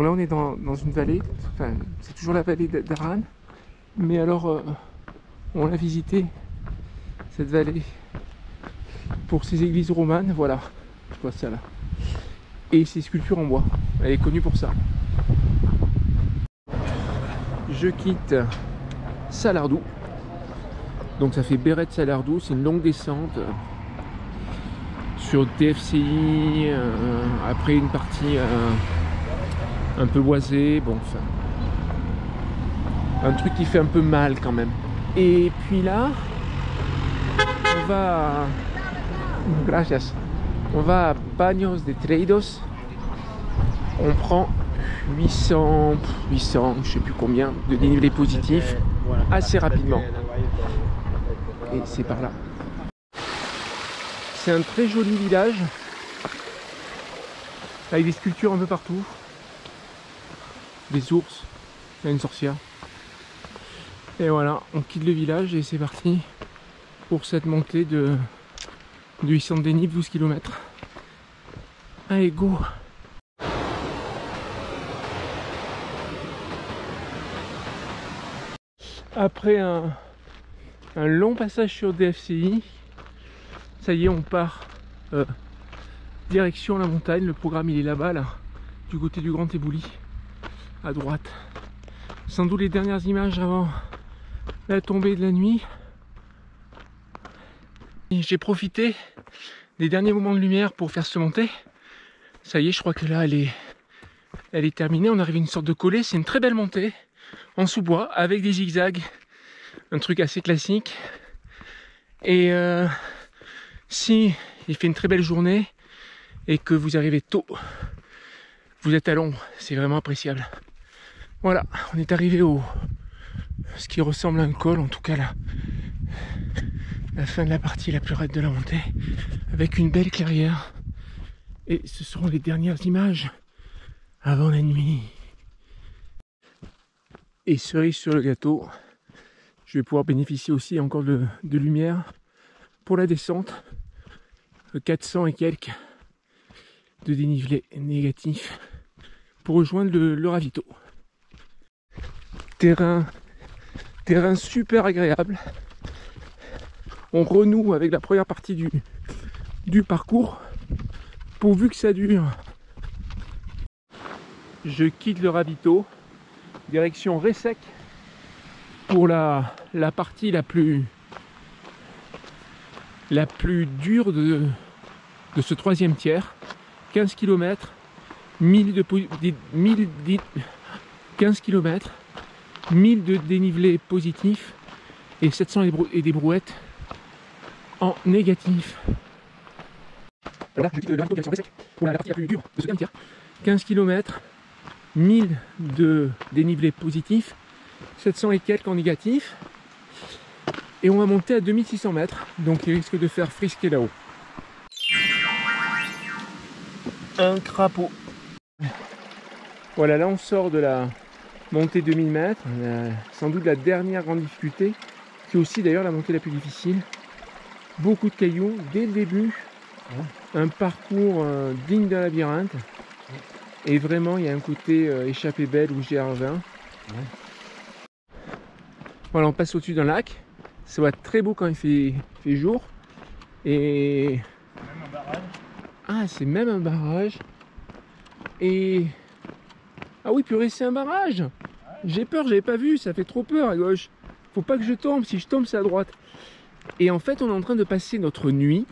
là on est dans une vallée, enfin c'est toujours la vallée d'Arran, mais alors on a visité cette vallée pour ses églises romanes, voilà, je vois ça là, et ses sculptures en bois, elle est connue pour ça. Je quitte Salardou, donc ça fait Béret de Salardou, c'est une longue descente sur TFCI, après une partie un peu boisée, bon, enfin, un truc qui fait un peu mal quand même. Et puis là, on va gracias, on va à Baños de Treidos, on prend 800, je sais plus combien de dénivelé positif assez rapidement, et c'est par là. C'est un très joli village avec des sculptures un peu partout, des ours, il y a une sorcière, et voilà, on quitte le village et c'est parti pour cette montée de 800 de dénivelé, 12 km. Allez, go! Après un long passage sur DFCI, ça y est, on part direction la montagne. Le programme il est là-bas, là, du côté du Grand Ébouli, à droite. Sans doute les dernières images avant la tombée de la nuit. J'ai profité des derniers moments de lumière pour faire cette montée. Ça y est, je crois que là elle est terminée. On arrive à une sorte de collet. C'est une très belle montée en sous-bois avec des zigzags, un truc assez classique. Et si il fait une très belle journée et que vous arrivez tôt, vous êtes à l'ombre, c'est vraiment appréciable. Voilà, on est arrivé au ce qui ressemble à un col, en tout cas là, la fin de la partie la plus raide de la montée, avec une belle clairière. Et ce seront les dernières images avant la nuit. Et cerise sur le gâteau, je vais pouvoir bénéficier aussi encore de lumière pour la descente. 400 et quelques de dénivelé négatif pour rejoindre le ravito. Terrain super agréable. On renoue avec la première partie du parcours, pourvu que ça dure. Je quitte le ravito, direction Ressec pour la partie la plus dure de ce troisième tiers. 15 km, 15 km, 1000 de dénivelé positif et 700 et des brouettes en négatif. Voilà, je quitte le ravito direction Ressec pour la partie la plus dure de ce deuxième tiers. 15 km, 1000 de dénivelé positif, 700 et quelques en négatif. Et on va monter à 2600 mètres, donc il risque de faire frisquer là-haut. Un crapaud. Voilà, là on sort de la montée 2000 mètres, sans doute la dernière grande difficulté, qui est aussi d'ailleurs la montée la plus difficile. Beaucoup de cailloux dès le début, un parcours digne d'un labyrinthe, et vraiment il y a un côté échappée belle ou GR20. Voilà, on passe au-dessus d'un lac, ça va être très beau quand il fait jour, et même un barrage. Ah, c'est même un barrage. Et ah oui, purée, c'est un barrage. J'ai peur, j'avais pas vu, ça fait trop peur à gauche. Faut pas que je tombe, si je tombe c'est à droite. Et en fait on est en train de passer notre nuit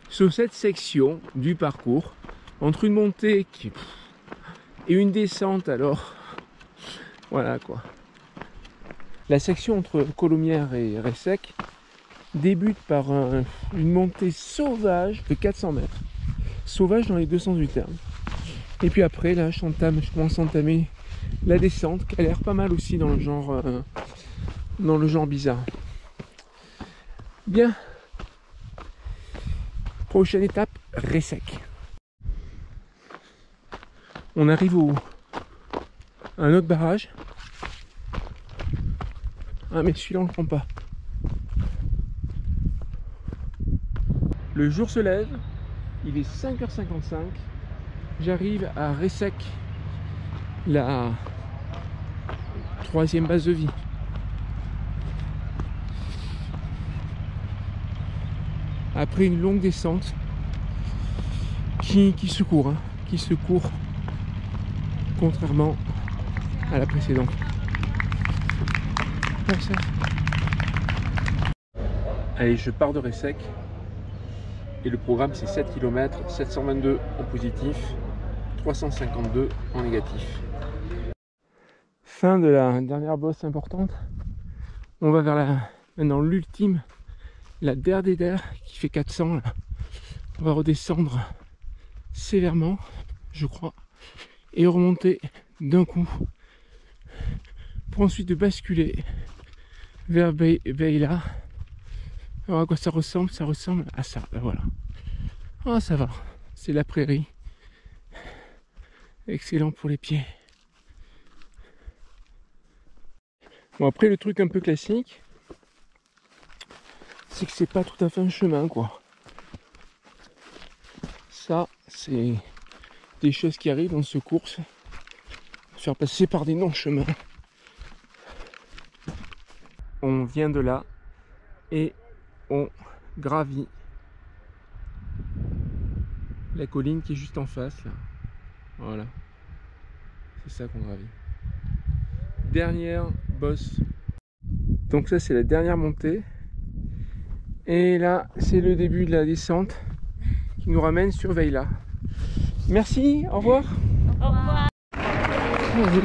sur cette section du parcours, entre une montée et une descente. Alors voilà quoi. La section entre Colomières et Ressec débute par une montée sauvage de 400 mètres. Sauvage dans les deux sens du terme. Et puis après là je commence à entamer la descente qui a l'air pas mal aussi dans le genre bizarre. Bien. Prochaine étape, Ressec. On arrive à un autre barrage. Ah mais celui-là on le prend pas. Le jour se lève, il est 5h55. j'arrive à Ressec, la 3e base de vie. Après une longue descente qui secourt, hein, qui secourt contrairement à la précédente. Merci. Allez, je pars de Ressec et le programme c'est 7 km, 722 en positif, 352 en négatif. Fin de la dernière bosse importante. On va vers maintenant l'ultime, la der des der qui fait 400 là. On va redescendre sévèrement, je crois, et remonter d'un coup pour ensuite de basculer vers Beila. Alors à quoi ça ressemble? Ça ressemble à ça, ben voilà. Ah, ça va, c'est la prairie. Excellent pour les pieds. Bon, après le truc un peu classique, c'est que c'est pas tout à fait un chemin quoi. Ça, c'est des choses qui arrivent dans ce course, faire passer par des non-chemins. On vient de là et on gravit la colline qui est juste en face là. Voilà, c'est ça qu'on gravit. Dernière bosse. Donc ça c'est la dernière montée. Et là c'est le début de la descente qui nous ramène sur Beila. Merci, au revoir. Au revoir. Bonjour.